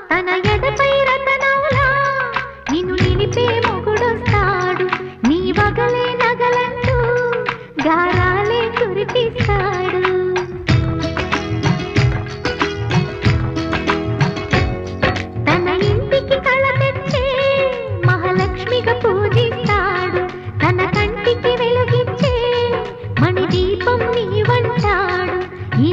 తన ఎదపై రతనౌలా నిన్ను నిలిపే మొగుడొస్తాడు, నీ వగలే నగలంటూ గారాలే కురిపిస్తాడు. తన ఇంటికి కళ తెచ్చే మహాలక్ష్మిగా పూజిస్తాడు, తన కంటికి వెలుగిచ్చే మణి దీపం నీవంటాడు. ఈ